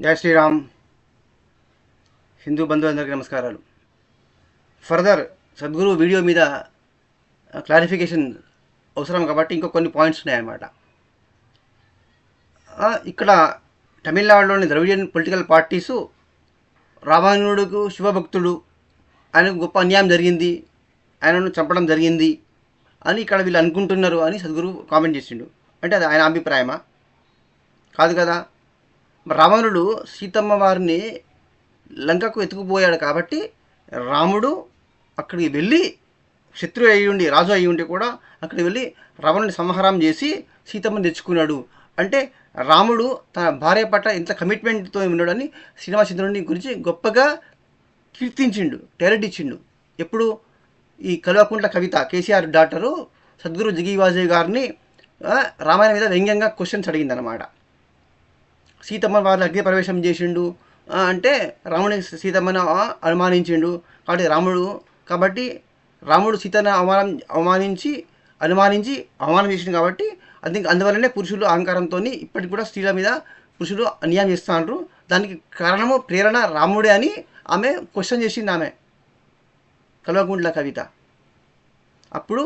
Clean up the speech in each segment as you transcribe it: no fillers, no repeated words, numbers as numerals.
జై శ్రీరామ్. హిందూ బంధువులందరికీ నమస్కారాలు. Further Sadhguru video me the clarification అవసరం కాబట్టి ఇంకో కొన్ని పాయింట్స్ ఉన్నాయన్నమాట. ఇక్కడ తమిళనాడులోని ద్రవిడియన్ పొలిటికల్ పార్టీసు రామానుడుకు శివభక్తుడు, ఆయనకు గొప్ప అన్యాయం జరిగింది, ఆయనను చంపడం జరిగింది అని ఇక్కడ వీళ్ళు అనుకుంటున్నారు అని సద్గురు కామెంట్ చేసిండు. అంటే అది ఆయన అభిప్రాయమా? కాదు కదా. రావణుడు సీతమ్మ వారిని లంకకు ఎత్తుకుపోయాడు కాబట్టి రాముడు అక్కడికి వెళ్ళి శత్రువు అయి ఉండి రాజు అయి ఉండి కూడా అక్కడికి వెళ్ళి రావణుని సంహారం చేసి సీతమ్మని తెచ్చుకున్నాడు. అంటే రాముడు తన భార్య పట్ల ఎంత కమిట్మెంట్తో ఉన్నాడని శ్రీనివాసచంద్రుని గురించి గొప్పగా కీర్తించిండు, టాలెంట్ ఇచ్చిండు. ఎప్పుడు ఈ కల్వకుంట్ల కవిత కేసీఆర్ డాక్టరు సద్గురు జగివాజయ్ గారిని రామాయణం మీద వ్యంగ్యంగా క్వశ్చన్స్ అడిగిందనమాట. సీతమ్మ వారిని అగ్ని ప్రవేశం చేసిండు అంటే రాముని సీతమ్మను అనుమానించిండు కాబట్టి రాముడు సీతను అవమానం చేసిండు కాబట్టి అందువల్లనే పురుషులు అహంకారంతో ఇప్పటికి కూడా స్త్రీల మీద పురుషులు అన్యాయం చేస్తున్నారు. దానికి కారణము ప్రేరణ రాముడే అని ఆమె క్వశ్చన్ చేసింది. ఆమె కల్వకుంట్ల కవిత. అప్పుడు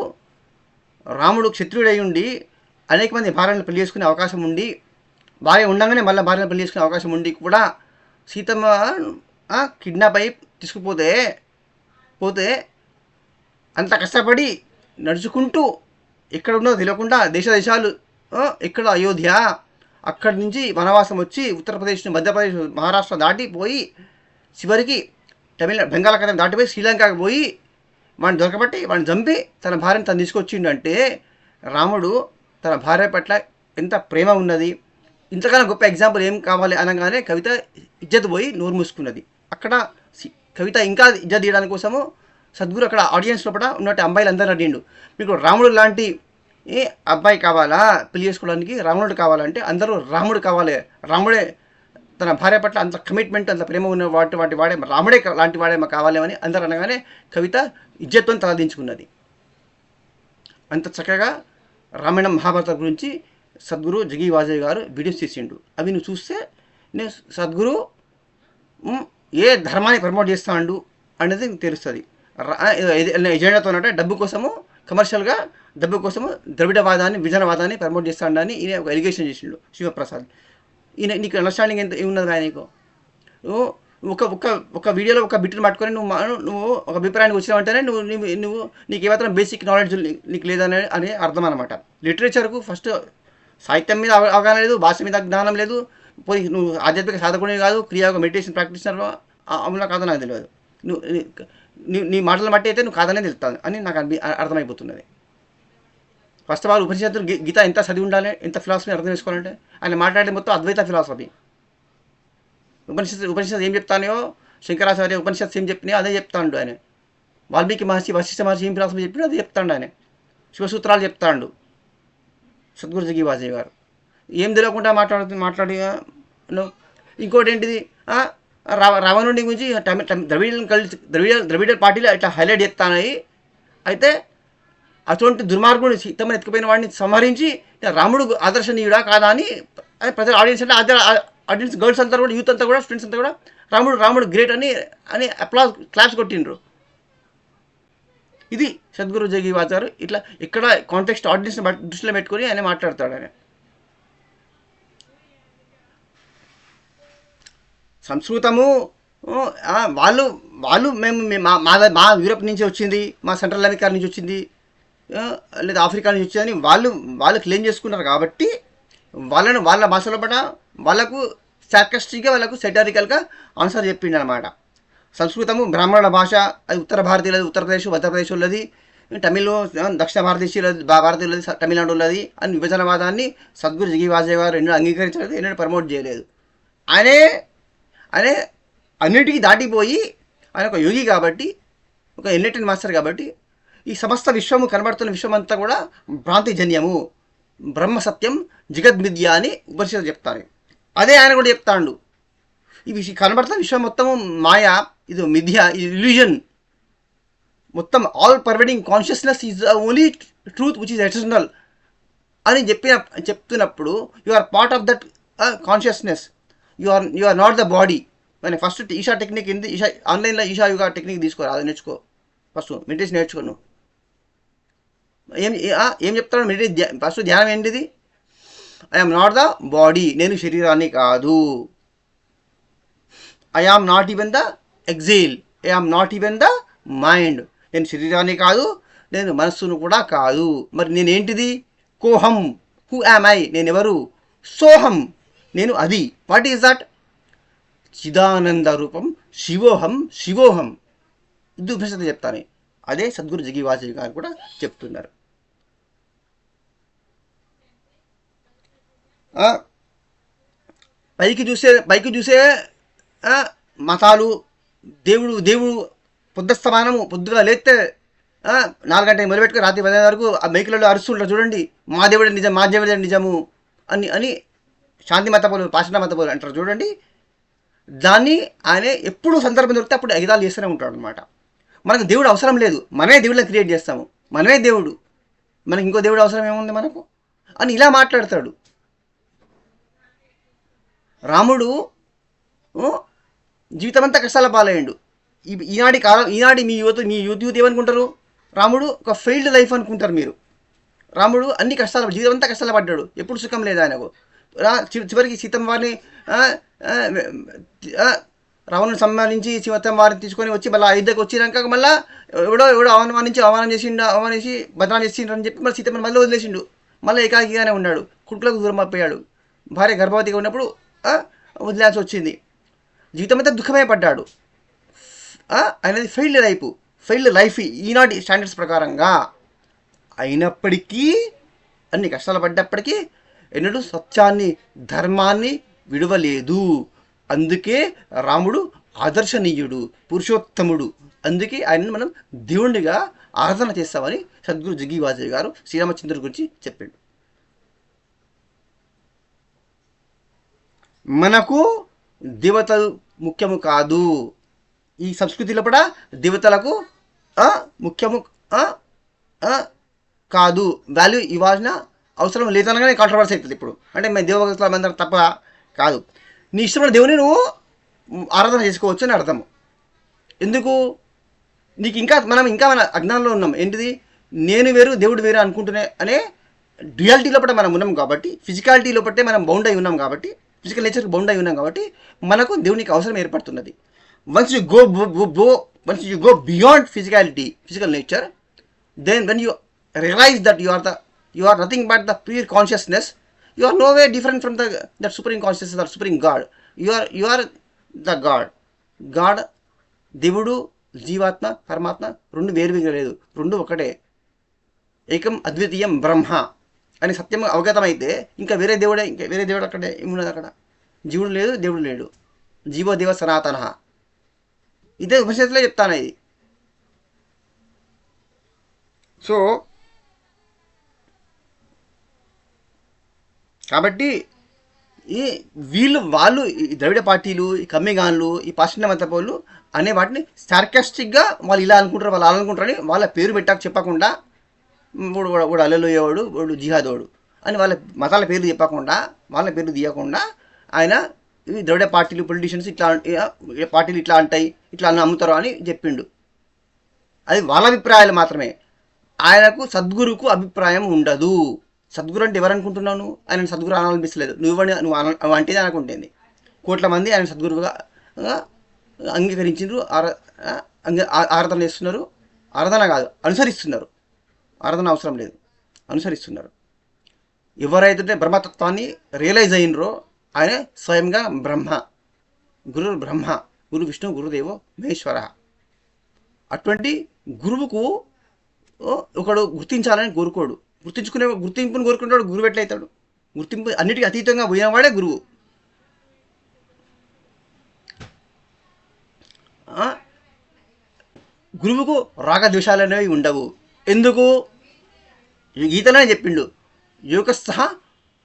రాముడు క్షత్రియుడై ఉండి అనేక మంది భార్యలను పెళ్లి చేసుకునే అవకాశం ఉండి, భార్య ఉండగానే మళ్ళీ భార్యను పెళ్లి చేసుకునే అవకాశం ఉండి కూడా సీతమ్మ కిడ్నాప్ అయి పోతే అంత కష్టపడి నడుచుకుంటూ ఎక్కడ ఉన్నదో తెలియకుండా దేశాలు ఎక్కడ అయోధ్య, అక్కడి నుంచి వనవాసం వచ్చి ఉత్తరప్రదేశ్, మధ్యప్రదేశ్, మహారాష్ట్ర దాటిపోయి చివరికి బెంగాళాఖాతం దాటిపోయి శ్రీలంకకి పోయి వాడిని దొరకబట్టి వాడిని చంపి తన భార్యను తను తీసుకొచ్చిండంటే రాముడు తన భార్య పట్ల ఎంత ప్రేమ ఉన్నది. ఇంతకన్నా గొప్ప ఎగ్జాంపుల్ ఏం కావాలి అనగానే కవిత ఇజ్జత్ పోయి నోరు మూసుకున్నది. అక్కడ కవిత ఇంకా ఇజ్జత్ తీయడానికి కోసము సద్గురు అక్కడ ఆడియన్స్ లోపల ఉన్నట్టు అబ్బాయిలు అందరూ అడిగిండు, మీకు రాముడు లాంటి అబ్బాయి కావాలా పెళ్లి చేసుకోవడానికి, రావణుడు కావాలంటే అందరూ రాముడు కావాలి, రాముడే తన భార్య పట్ల అంత కమిట్మెంట్ అంత ప్రేమ ఉన్న వాడే రాముడే లాంటి వాడే మాకు కావాలేమని అందరూ అనగానే కవిత ఇజ్జత్తో తలదించుకున్నది. అంత చక్కగా రామాయణం మహాభారత గురించి సద్గురు జగివాజయ్ గారు వీడియోస్ తీసిండు. అవి నువ్వు చూస్తే నేను సద్గురు ఏ ధర్మాన్ని ప్రమోట్ చేస్తాడు అనేది తెలుస్తుంది. ఎజెండాతో అంటే డబ్బు కోసము, కమర్షియల్గా డబ్బు కోసము ద్రవిడవాదాన్ని, విజనవాదాన్ని ప్రమోట్ చేస్తాడని ఈయన ఒక ఎలిగేషన్ చేసిండు శివప్రసాద్. ఈయన నీకు అండర్స్టాండింగ్ ఎంత ఏమున్నది ఆయనకు? ఒక వీడియోలో ఒక బిట్ని పట్టుకొని నువ్వు ఒక అభిప్రాయానికి వచ్చినావంటేనే నువ్వు నీకు ఏమాత్రం బేసిక్ నాలెడ్జ్ నీకు లేదని అర్థం అనమాట. లిటరేచర్కు ఫస్ట్ సాహిత్యం మీద అవగాహన లేదు, భాష మీద జ్ఞానం లేదు, పోయి నువ్వు ఆధ్యాత్మిక సాధకునే కాదు, క్రియాగా మెడిటేషన్ ప్రాక్టీషనర్ అవునా కాదో నాకు తెలియదు. నీ మాటలను బట్టి అయితే నువ్వు కాదనే తెలుస్తాను అని నాకు అర్థమైపోతున్నది. ఫస్ట్ ఆఫ్ ఆల్ ఉపనిషత్తులు గీత ఎంత చదివి ఉండాలి, ఎంత ఫిలాసఫీ అర్థం చేసుకోవాలంటే ఆయన మాట్లాడే మొత్తం అద్వైత ఫిలాసఫీ. ఉపనిషత్తు ఏం చెప్తానో శంకరాచార్య ఉపనిషత్తు ఏం చెప్పినాయో అదే చెప్తాడు ఆయన. వాల్మీకి మహర్షి, వశిష్ఠ మహర్షి ఏం ఫిలాసఫీ చెప్పినా అదే చెప్తాడు ఆయన. శివసూత్రాలు చెప్తాడు సద్గురు జగివాజయ్ గారు. ఏం తెలియకుండా మాట్లాడి ఇంకోటి ఏంటిది, రావణుడి గురించి ద్రవిడ పార్టీలో ఇట్లా హైలైట్ చేస్తానయి. అయితే అటువంటి దుర్మార్గుడు సీతమ్మని ఎత్తుకుపోయిన వాడిని సంహరించి రాముడు ఆదర్శనీయుడా కాదా అని ప్రజలు ఆడియన్స్ అంటే ఆడియన్స్ గర్ల్స్ అంతా కూడా, యూత్ అంతా కూడా, స్టూడెంట్స్ అంతా కూడా రాముడు గ్రేట్ అని అప్లాజ్ క్లాప్స్ కొట్టిండ్రు. ఇది సద్గురు జగివాజయ్ గారు. ఇట్లా ఇక్కడ కాంటెక్స్ట్ ఆడియన్స్ని దృష్టిలో పెట్టుకొని ఆయన మాట్లాడతాడు. ఆయన సంస్కృతము వాళ్ళు మేము మా యూరోప్ నుంచి వచ్చింది, మా సెంట్రల్ అమెరికా నుంచి వచ్చింది, లేదా ఆఫ్రికా నుంచి వచ్చిందని వాళ్ళు క్లెయిమ్ చేసుకున్నారు కాబట్టి వాళ్ళ భాషలో పట వాళ్ళకు సార్కాస్టిక్గా, వాళ్ళకు సెటారికల్గా ఆన్సర్ చెప్పిండు అనమాట. సంస్కృతము బ్రాహ్మణుల భాష, అది ఉత్తర భారతీయులది, ఉత్తరప్రదేశ్, మధ్యప్రదేశ్ ఉన్నది, తమిళ్ దక్షిణ భారతీయులది, తమిళనాడు ఉన్నది అని విభజనవాదాన్ని సద్గురు జగివాజయ్ గారు ఎన్నడూ అంగీకరించలేదు, ఎన్నడూ ప్రమోట్ చేయలేదు. ఆయనే అన్నిటికీ దాటిపోయి ఆయన ఒక యోగి కాబట్టి, ఒక ఎన్లైటెండ్ మాస్టర్ కాబట్టి ఈ సమస్త విశ్వము, కనబడుతున్న విశ్వం అంతా కూడా భ్రాంతిజన్యము, బ్రహ్మ సత్యం, జగద్మిథ్య అని ఉపనిషత్తు చెప్తారు. అదే ఆయన కూడా చెప్తాడు. ఈ కనబడుతున్న విశ్వం మొత్తము మాయా, ఇది మిథ్య, ఇది ఇల్యూజన్, మొత్తం all pervading consciousness is the only truth which is eternal అని చెప్తున్నప్పుడు you are part of that consciousness. You are not the body. మన ఫస్ట్ ఈషా టెక్నిక్ ఏంటి? ఈషా ఆన్లైన్లో ఈషా యోగా టెక్నిక్ తీసుకోరా, అది నేర్చుకో. ఫస్ట్ మెడిటేషన్ నేర్చుకో. నువ్వు ఏం చెప్తాడు మెడిటేషన్? ఫస్ట్ ధ్యానం ఏంటిది? I am not the body, నేను శరీరాన్ని కాదు. I am not even the exhale, I am not even the mind. నేను శరీరాన్ని కాదు, నేను మనస్సును కూడా కాదు. మరి నేనేంటిది? కోహం, హూ యామ్ ఐ, నేనెవరు? సోహం, నేను అది. What is that? చిదానంద రూపం శివోహం శివోహం. ఇది ఉపనిషత్తు చెప్తాను. అదే సద్గురు జగ్గి వాసుదేవ్ గారు కూడా చెప్తున్నారు. పైకి చూసే మతాలు, దేవుడు పొద్దుగా లేస్తే 4 గంటలకు మొదలుపెట్టుకుని రాత్రి 10 వరకు ఆ మైకులలో అరుస్తుంటారు చూడండి, మా దేవుడే నిజం, మా దేవుడే నిజము అని శాంతి మతపోలు, పాషాణ మతపోలు అంటారు చూడండి. దాన్ని ఆయన ఎప్పుడు సందర్భం దొరికితే అప్పుడు ఎగతాళి చేస్తూనే ఉంటాడు అనమాట. మనకు దేవుడు అవసరం లేదు, మనమే దేవుళ్ళని క్రియేట్ చేస్తాము, మనమే దేవుడు, మనకి ఇంకో దేవుడు అవసరం ఏముంది మనకు అని ఇలా మాట్లాడతాడు. రాముడు జీవితమంతా కష్టాల పాలయ్యాడు. ఈనాటి మీ యూత్ ఏమనుకుంటారు? రాముడు ఒక ఫెయిల్డ్ లైఫ్ అనుకుంటారు మీరు. రాముడు అన్ని కష్టాలు, జీవితం అంతా కష్టాలు పడ్డాడు, ఎప్పుడు సుఖం లేదు ఆయనకు. చివరికి సీతమ్మ వారిని రావణుని సంహరించి సీతమ్మ వారిని తీసుకొని వచ్చి మళ్ళీ అయోధ్యకు వచ్చినాక మళ్ళీ ఎవడో అవమానించి బదనాం చేసిండ్రు అని చెప్పి మళ్ళీ సీతమ్మని మళ్ళీ వదిలేసిండు. మళ్ళీ ఏకాకిగానే ఉన్నాడు, కుట్లకు దూరం అయిపోయాడు. భార్య గర్భవతిగా ఉన్నప్పుడు వదిలేసి వచ్చింది. జీవితం అంతా దుఃఖమే పడ్డాడు. అనేది ఫెయిల్డ్ లైఫ్ ఈనాటి స్టాండర్డ్స్ ప్రకారంగా. అయినప్పటికీ అన్ని కష్టాలు పడ్డప్పటికీ ఎన్నడూ సత్యాన్ని, ధర్మాన్ని విడవలేదు. అందుకే రాముడు ఆదర్శనీయుడు, పురుషోత్తముడు. అందుకే ఆయనను మనం దేవుడిగా ఆరాధన చేస్తామని సద్గురు జగ్గి వాసుదేవ్ గారు శ్రీరామచంద్రుడి గురించి చెప్పాడు. మనకు దేవతలు ముఖ్యము కాదు. ఈ సంస్కృతిలో కూడా దేవతలకు ముఖ్యము కాదు, వాల్యూ ఇవ్వాల్సిన అవసరం లేదనగానే కాంట్రవర్సీ అవుతుంది ఇప్పుడు. అంటే మేము దేవతలు అందరం తప్ప కాదు, నీ ఇష్టమైన దేవుని నువ్వు ఆరాధన చేసుకోవచ్చు అని అర్థము. ఎందుకు? నీకు మన అజ్ఞానంలో ఉన్నాం. ఏంటిది? నేను వేరు దేవుడు వేరు అనుకుంటున్నా అనే డ్యుయాలిటీ లోపల మనం ఉన్నాం కాబట్టి, ఫిజికాలిటీ లోపటే మనం బౌండ్ అయి ఉన్నాం కాబట్టి, ఫిజికల్ నేచర్కి బౌండ్ అయి ఉన్నాం కాబట్టి మనకు దేవునికి అవసరం ఏర్పడుతున్నది. Once you go beyond physical nature, then when you realize that you are nothing but the pure consciousness, you are no way different from that supreme consciousness or supreme God. You are the God. దేవుడు, జీవాత్మ, పరమాత్మ రెండు వేరు లేదు, రెండు ఒకటే. ఏకం అద్వితీయం బ్రహ్మ అని సత్యం అవగతమైతే ఇంకా వేరే దేవుడు అక్కడే ఏమున్నది? అక్కడ జీవుడు లేదు, దేవుడు లేడు. జీవో దేవ సనాతన. ఇదే ఉపనిషత్తులో చెప్తాను ఇది. సో కాబట్టి వాళ్ళు ఈ ద్రవిడ పార్టీలు, ఈ కమ్మిగాన్లు, ఈ పాశ్చాత్య మతపోళ్ళు అనే వాటిని సార్కాస్టిక్గా వాళ్ళు ఇలా అనుకుంటారు, వాళ్ళు అలా అనుకుంటారని వాళ్ళ పేరు చెప్పకుండా, వాడు అల్లెలోయేవాడు, వాడు జిహాదోడు అని వాళ్ళ మతాల పేర్లు చెప్పకుండా, వాళ్ళ పేర్లు తీయకుండా ఆయన ఈ ద్రవిడ పార్టీలు, పొలిటీషియన్స్ పార్టీలు ఇట్లా అంటాయి, ఇట్లా అమ్ముతారు అని చెప్పిండు. అది వాళ్ళ అభిప్రాయాలు మాత్రమే. ఆయనకు సద్గురుకు అభిప్రాయం ఉండదు. సద్గురు అంటే ఎవరు అనుకుంటున్నావు? ఆయన సద్గురు అనాలనిపిస్తలేదు. నువ్వు అంటే అనుకుంటుంది. కోట్ల మంది ఆయన సద్గురువుగా అంగీకరించారు, ఆరాధన చేస్తున్నారు. ఆరాధన కాదు, అనుసరిస్తున్నారు. ఆరాధన అవసరం లేదు, అనుసరిస్తున్నారు. ఎవరైతే బ్రహ్మతత్వాన్ని రియలైజ్ అయినరో ఆయన స్వయంగా బ్రహ్మ. బ్రహ్మ, గురు విష్ణు, గురుదేవో మహేశ్వర. అటువంటి గురువుకు ఒకడు గుర్తించాలని కోరుకోడు. గుర్తింపును కోరుకునేవాడు గురువు ఎట్లయితాడు? గుర్తింపు అన్నిటికీ అతీతంగా పోయినవాడే గురువు. గురువుకు రాగద్వేషాలు అనేవి ఉండవు. ఎందుకు? గీతలోనే చెప్పిండు, యోగస్థః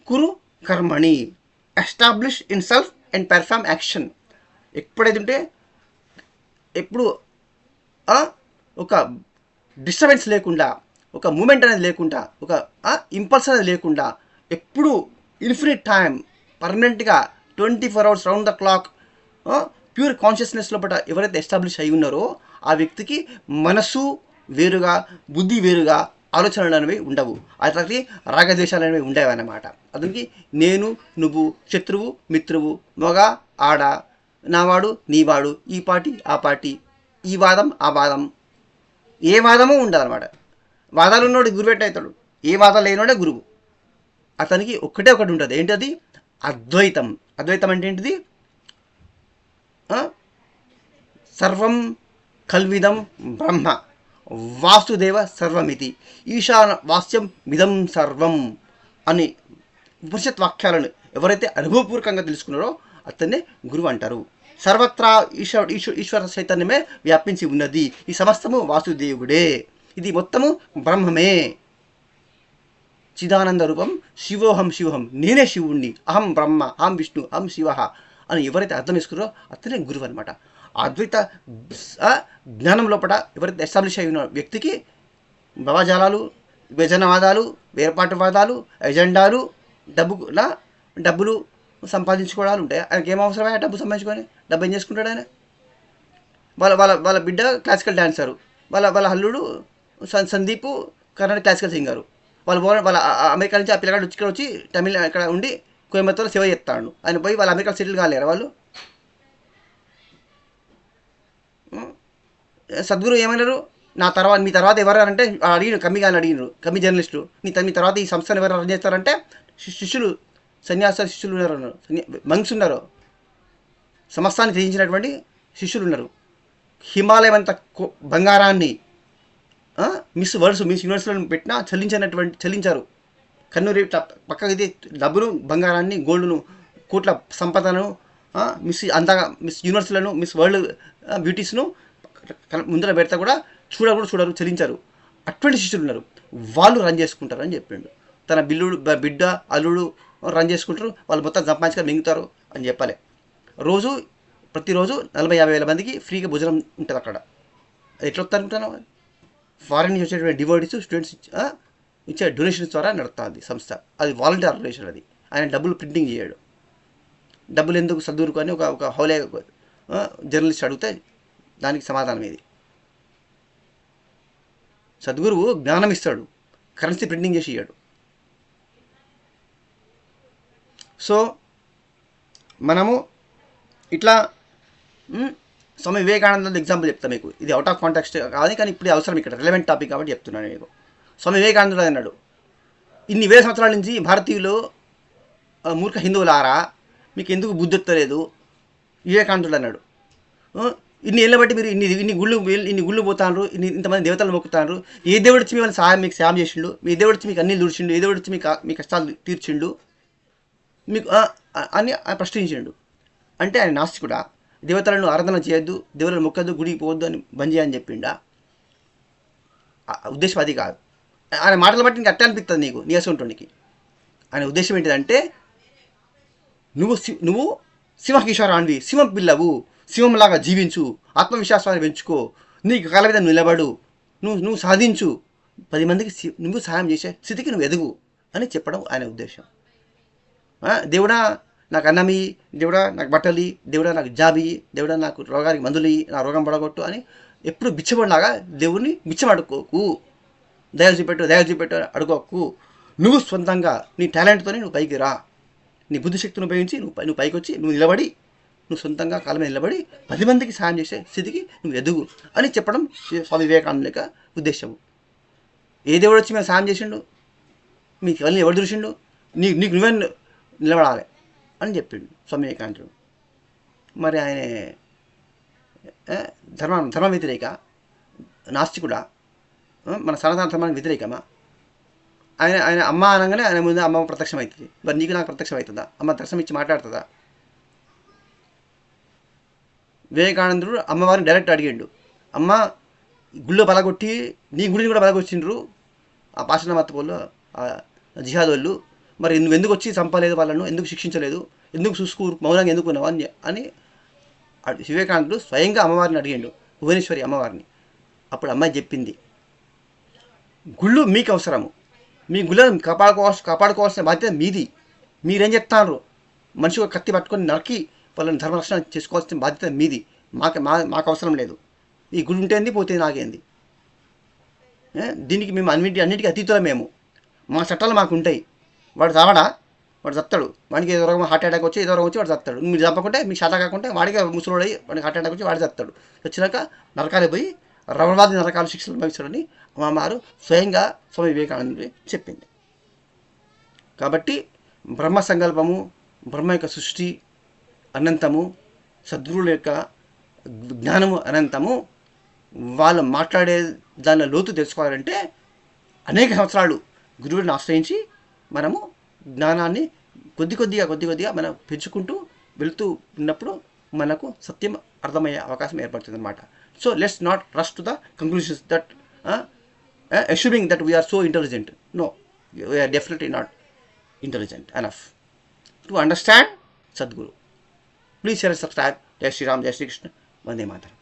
కురు కర్మణి, establish in self and perform action. ఎప్పుడు ఒక డిస్టర్బెన్స్ లేకుండా, ఒక మూమెంట్ అనేది లేకుండా, ఒక ఇంపల్స్ అనేది లేకుండా, ఎప్పుడు ఇన్ఫినిట్ టైం పర్మనెంట్గా 24 hours round the clock pure consciousness లోపల ఎవరైతే ఎస్టాబ్లిష్ అయి ఉన్నారో ఆ వ్యక్తికి మనసు వేరుగా, బుద్ధి వేరుగా, ఆలోచనలు అనేవి ఉండవు. అట్లాంటి రాగద్వేషాలు అనేవి ఉండేవి అన్నమాట. అతనికి నేను, నువ్వు, శత్రువు, మిత్రువు, మగ, ఆడ, నావాడు, నీవాడు, ఈ పార్టీ, ఆ పార్టీ, ఈ వాదం, ఆ వాదం, ఏ వాదము ఉండదన్నమాట. వాదాలు ఉన్నోడు గురువు అవుతాడు, ఏ వాదం లేనోడే గురువు. అతనికి ఒకటే ఒకటి ఉంటుంది, ఏంటది? అద్వైతం. అద్వైతం అంటే ఏంటిది? సర్వం కల్విదం బ్రహ్మ వాసుదేవ సర్వమితి ఈశాన వాస్యం మిదం సర్వం అని ఉపనిషత్ వాక్యాలను ఎవరైతే అనుభవపూర్వకంగా తెలుసుకున్నారో అతన్నే గురువు అంటారు. సర్వత్రా ఈశ్వర చైతన్యమే వ్యాపించి ఉన్నది. ఈ సమస్తము వాసుదేవుడే, ఇది మొత్తము బ్రహ్మమే. చిదానంద రూపం శివోహం శివోహం, నేనే శివుణ్ణి, అహం బ్రహ్మ, అహం విష్ణు, అహం శివ అని ఎవరైతే అర్థం చేసుకున్నారో అతనే గురువు అనమాట. అద్వైత జ్ఞానం లోపల ఎవరైతే ఎస్టాబ్లిష్ అయిన వ్యక్తికి భావజాలాలు, విభజనవాదాలు, వేర్పాటువాదాలు, ఎజెండాలు, డబ్బులు సంపాదించుకోవడాలు ఉంటాయి. ఆయనకి ఏం అవసరమే డబ్బు సంపాదించుకొని? డబ్బు ఏం చేసుకుంటాడు ఆయన? వాళ్ళ వాళ్ళ వాళ్ళ బిడ్డ క్లాసికల్ డాన్సరు, వాళ్ళ అల్లుడు సందీప్ కర్ణాటక క్లాసికల్ సింగరు, వాళ్ళ అమెరికా నుంచి ఆ పిల్లగాడు ఇక్కడ వచ్చి తమిళ ఇక్కడ ఉండి కోయంబత్తూరులో సేవ చేస్తాడు. ఆయన పోయి వాళ్ళ అమెరికా సెటిల్ కాలేరు వాళ్ళు. సద్గురు ఏమన్నారు? మీ తర్వాత ఎవరు అంటే అడిగిన కమ్మి కానీ అడిగినారు, కమ్మి జర్నలిస్టులు, మీ తర్వాత ఈ సంస్థను ఎవరు రన్ చేస్తారంటే శిష్యులు, సన్యాస శిష్యులు ఉన్నారు, మంక్స్ ఉన్నారు, సమస్తాన్ని త్యజించినటువంటి శిష్యులు ఉన్నారు. హిమాలయం అంత బంగారాన్ని మిస్ యూనివర్సిటీలో పెట్టినా చెల్లించారు. కన్నూరి పక్కకి ఇది డబ్బును, బంగారాన్ని, గోల్డ్ను, కోట్ల సంపదను, మిస్ యూనివర్సిటీలను, మిస్ వరల్డ్ బ్యూటీస్ను ముందర పెడతా కూడా చూడరు, చెల్లించారు. అటువంటి శిష్యులు ఉన్నారు. వాళ్ళు రన్ చేసుకుంటారు అని చెప్పిండు. తన బిడ్డ అల్లుడు రన్ చేసుకుంటారు, వాళ్ళు మొత్తం సంపాదించుగా మింగుతారు అని చెప్పాలి. ప్రతిరోజు 40-50 వేల మందికి ఫ్రీగా భోజనం ఉంటుంది అక్కడ. అది ఎట్లా వస్తారు అనుకుంటున్నావు? ఫారెన్ నుంచి వచ్చేటువంటి డివోటీస్, స్టూడెంట్స్ ఇచ్చే డొనేషన్స్ ద్వారా నడుస్తుంది సంస్థ. అది వాలంటీర్ ఆర్గనైజేషన్. అది ఆయన డబ్బులు ప్రింటింగ్ చేయడు. డబ్బులు ఎందుకు సద్దురుకు అని ఒక హౌలే జర్నలిస్ట్ అడిగితే దానికి సమాధానం ఇది. సద్గురువు జ్ఞానం ఇస్తాడు, కరెన్సీ ప్రింటింగ్ చేసి ఇయ్యాడు. సో మనము ఇట్లా స్వామి వివేకానంద ఎగ్జాంపుల్ చెప్తాను మీకు. ఇది అవుట్ ఆఫ్ కాంటాక్స్ట్ కాదు, కానీ ఇప్పుడు అవసరం, ఇక్కడ రిలవెంట్ టాపిక్ కాబట్టి చెప్తున్నాను మీకు. స్వామి వివేకానందుడు అన్నాడు, ఇన్ని వేల సంవత్సరాల నుంచి భారతీయులు మూర్ఖ హిందువులారా, మీకు ఎందుకు బుద్ధి ఎత్తలేదు? వివేకానందుడు అన్నాడు, ఇన్ని ఏళ్ళ బట్టి మీరు ఇన్ని గుళ్ళు పోతాండ్రు, ఇంతమంది దేవతలు మొక్కుతాండ్రు, ఏ దేవుడు వచ్చి మిమ్మల్ని మీకు సాయం చేసిండు? మీ దేవుడు వచ్చి మీకు అన్ని దుడిచిండు? ఏ దేవుడు వచ్చి మీ కష్టాలు తీర్చిండు మీకు అని ప్రశ్నించిండు. అంటే ఆయన నాస్తికుడా? దేవతలను ఆరాధన చేయొద్దు, దేవులను మొక్కద్దు, గుడికి పోవద్దు అని బంద్ చేయని చెప్పిండా? ఉద్దేశం అది కాదు. ఆయన మాటలు బట్టి నీకు అట్టే అనిపిస్తుంది, నీ అసంటునికి. ఆయన ఉద్దేశం ఏంటిదంటే, నువ్వు సింహకిషోరాన్వి, సింహం పిల్లవు, సింహంలాగా జీవించు, ఆత్మవిశ్వాసాన్ని పెంచుకో, నీకు కాళ్ళ మీద నిలబడు, నువ్వు సాధించు, 10 మందికి నువ్వు సహాయం చేసే స్థితికి నువ్వు ఎదుగు అని చెప్పడం ఆయన ఉద్దేశం. దేవుడా నాకు అన్నమి, దేవుడా నాకు బట్టలి, దేవుడా నాకు జాబి, దేవుడా నాకు రోగానికి మందులు, నా రోగం పడగొట్టు అని ఎప్పుడు బిచ్చబడిలాగా దేవుడిని బిచ్చం అడుక్కోకు, దయ చూపెట్టు అడుకోకు. నువ్వు సొంతంగా నీ టాలెంట్తోనే నువ్వు పైకి రా, నీ బుద్ధిశక్తిని ఉపయోగించి నువ్వు పైకి వచ్చి నువ్వు సొంతంగా కాళ్ళ మీద నిలబడి 10 మందికి సాయం చేసే స్థితికి నువ్వు ఎదుగు అని చెప్పడం స్వామి వివేకానంద యొక్క ఉద్దేశము. ఏ దేవుడు వచ్చి మేము సాయం చేసిండు? మీకు ఎవరిని ఎవరు చూసిండు? నీకు నువ్వే నిలబడాలి అని చెప్పిండు స్వామి వివేకానందుడు. మరి ఆయన ధర్మ వ్యతిరేక, నాస్తికుడా? మన సనాతన ధర్మానికి వ్యతిరేకమా? ఆయన అమ్మ అనగానే ఆయన ముందు అమ్మ ప్రత్యక్షం అవుతుంది. మరి నీకు నాకు ప్రత్యక్షం అవుతుందా? అమ్మ దర్శనం ఇచ్చి మాట్లాడుతుందా? వివేకానందుడు అమ్మవారిని డైరెక్ట్ అడిగాడు, అమ్మ గుళ్ళో బలగొట్టి నీ గుడిని కూడా బలగొచ్చిండ్రు ఆ పాషాణమత వాళ్ళు, ఆ జిహాద్ వాళ్ళు, మరి నువ్వు ఎందుకు వచ్చి చంపలేదు వాళ్ళను, ఎందుకు శిక్షించలేదు, ఎందుకు చూసుకో మౌనంగా ఎందుకు ఉన్నావు అని వివేకానందుడు స్వయంగా అమ్మవారిని అడిగాడు, భువనేశ్వరి అమ్మవారిని. అప్పుడు అమ్మాయి చెప్పింది, గుళ్ళు మీకు అవసరము, మీ గుళ్ళను కాపాడుకోవాల్సిన బాధ్యత మీది. మీరేం చెప్తారు? మనిషి ఒక కత్తి పట్టుకొని నరికి వాళ్ళని ధర్మరక్షణ చేసుకోవాల్సిన బాధ్యత మీది. మాకు అవసరం లేదు. ఈ గుడి ఉంటేంది పోతే నాకేంది. దీనికి మేము అన్నిటికీ అతీతులం. మా చట్టాలు మాకు ఉంటాయి. వాడు చావడా, వాడు చస్తాడు. వాడికి ఏదో రోగం హార్ట్ అటాక్ వచ్చి ఏదో రోగం వచ్చి వాడు చస్తాడు. మీరు చంపకుంటే మీకు శాత కాకుంటే వాడికి ముసలోడై వాడికి హార్ట్ అటాక్ వచ్చి వాడు చస్తాడు. వచ్చినాక నరకాలే పోయి రమణవాది నరకాలు శిక్షలు భవిస్తాడని మా మారు స్వయంగా స్వామి వివేకానంద చెప్పింది. కాబట్టి బ్రహ్మ సంకల్పము, బ్రహ్మ యొక్క సృష్టి అనంతము, సద్గురువుల యొక్క జ్ఞానము అనంతము. వాళ్ళు మాట్లాడే దానిలో లోతు తెలుసుకోవాలంటే అనేక సంవత్సరాలు గురువుని ఆశ్రయించి మనము జ్ఞానాన్ని కొద్ది కొద్దిగా మనం పెంచుకుంటూ వెళుతూ ఉన్నప్పుడు మనకు సత్యం అర్థమయ్యే అవకాశం ఏర్పడుతుంది అనమాట. So let's not rush to the conclusions that assuming that we're so intelligent. No, we're definitely not intelligent enough to understand Sadhguru. Please share, subscribe. జై శ్రీరామ్, జై శ్రీకృష్ణ, వందే మాతరం.